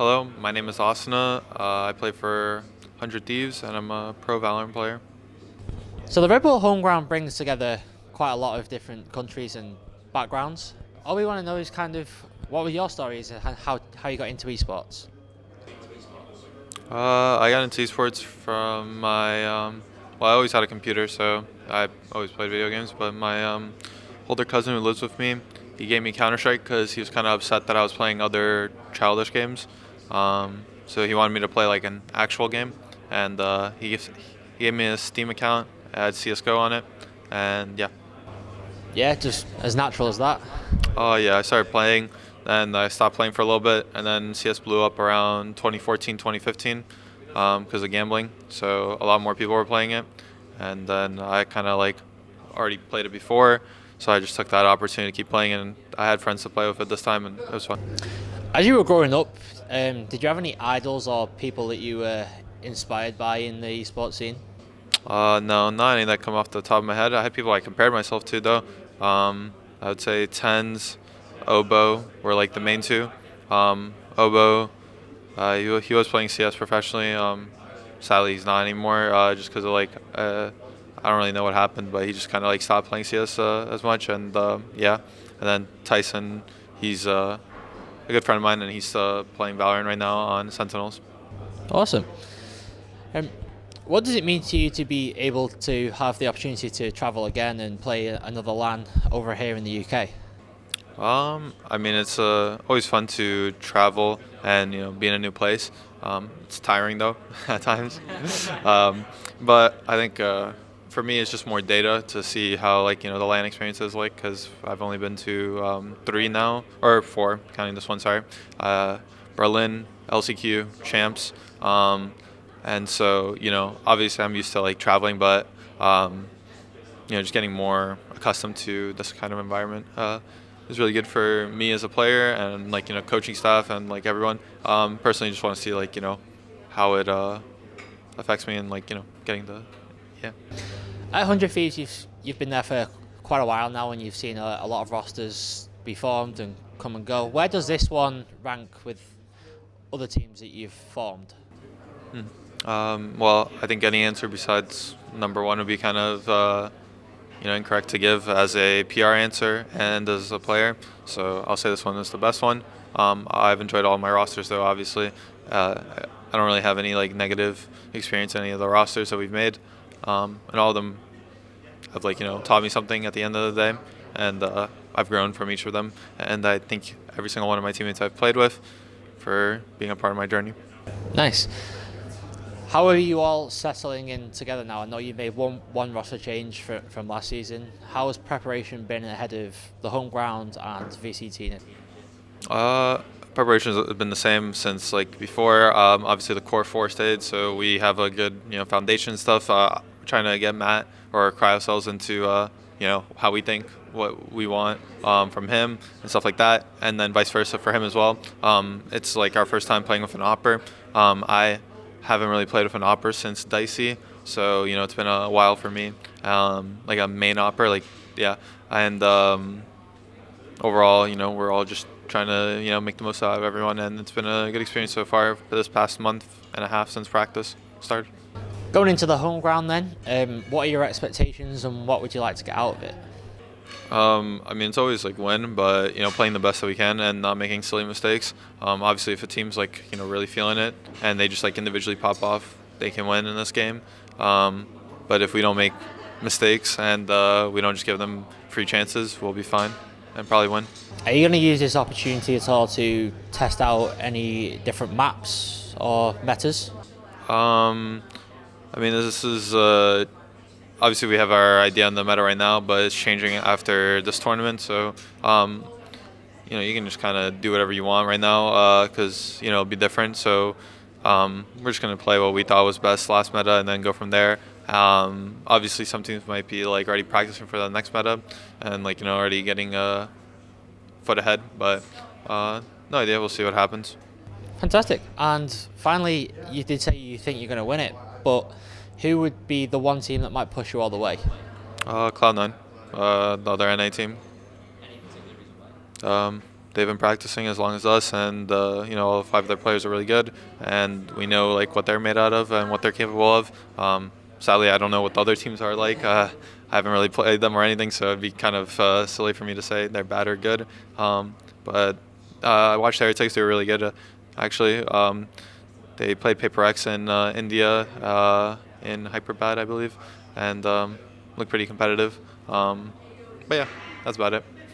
Hello, my name is Asuna. I play for 100 Thieves, and I'm a pro Valorant player. So the Red Bull home ground brings together quite a lot of different countries and backgrounds. All we want to know is kind of what were your stories and how you got into esports. I got into esports from I always had a computer, so I always played video games. But my older cousin who lives with me, he gave me Counter Strike because he was kind of upset that I was playing other childish games. So he wanted me to play like an actual game, and he gave me a Steam account. It had CS:GO on it, and yeah. Yeah, just as natural as that. Oh yeah, I started playing, then I stopped playing for a little bit, and then CS blew up around 2014, 2015 because of gambling. So a lot more people were playing it, and then I kind of like already played it before, so I just took that opportunity to keep playing, and I had friends to play with it this time, and it was fun. As you were growing up, did you have any idols or people that you were inspired by in the esports scene? No, not any that come off the top of my head. I had people I compared myself to though. I would say Tens, Obo were like the main two. Obo, he was playing CS professionally. Sadly, he's not anymore. Just because of like I don't really know what happened, but he just kind of like stopped playing CS as much. And yeah, and then Tyson, he's a good friend of mine, and he's playing Valorant right now on Sentinels. Awesome. Um, what does it mean to you to be able to have the opportunity to travel again and play another LAN over here in the UK? I mean, it's always fun to travel and be in a new place. It's tiring though at times, but I think for me it's just more data to see how like the land experience is like because I've only been to three now or four, counting this one. Sorry, Berlin, LCQ, Champs, and so obviously I'm used to like traveling, but just getting more accustomed to this kind of environment is really good for me as a player and like coaching staff and like everyone. Personally, just want to see like how it affects me and like getting the yeah. At 100 Thieves, you've been there for quite a while now, and you've seen a lot of rosters be formed and come and go. Where does this one rank with other teams that you've formed? Well, I think any answer besides number one would be kind of incorrect to give as a PR answer and as a player. So I'll say this one is the best one. I've enjoyed all my rosters though. Obviously, I don't really have any like negative experience in any of the rosters that we've made, and all of them have like taught me something at the end of the day, and I've grown from each of them. And I think every single one of my teammates I've played with for being a part of my journey. Nice. How are you all settling in together now? I know you made one roster change from last season. How has preparation been ahead of the home ground and VCT? Preparations have been the same since like before. Obviously, the core four stayed, so we have a good foundation stuff. Trying to get Matt or cry ourselves into how we think, what we want from him and stuff like that, and then vice versa for him as well. It's like our first time playing with an opper. I haven't really played with an opper since Dicey, so it's been a while for me. Like a main opper, like yeah, and overall, we're all just trying to make the most out of everyone, and it's been a good experience so far for this past month and a half since practice started. Going into the home ground then, what are your expectations and what would you like to get out of it? I mean, it's always like win, but playing the best that we can and not making silly mistakes. Obviously, if a team's like really feeling it and they just like individually pop off, they can win in this game. But if we don't make mistakes and we don't just give them free chances, we'll be fine and probably win. Are you going to use this opportunity at all to test out any different maps or metas? I mean, this is obviously we have our idea on the meta right now, but it's changing after this tournament. So you can just kind of do whatever you want right now because it'll be different. So we're just gonna play what we thought was best last meta and then go from there. Obviously, some teams might be like already practicing for the next meta and like already getting a foot ahead, but no idea. We'll see what happens. Fantastic. And finally, you did say you think you're going to win it, but who would be the one team that might push you all the way? Cloud9, the other NA team. they've been practicing as long as us, and all 5 of their players are really good, and we know like what they're made out of and what they're capable of. Sadly, I don't know what the other teams are like. I haven't really played them or anything, so it'd be kind of silly for me to say they're bad or good. But I watched Heretics; they were really good, actually. They played Paper X in India in Hyperbad, I believe, and looked pretty competitive. But yeah, that's about it.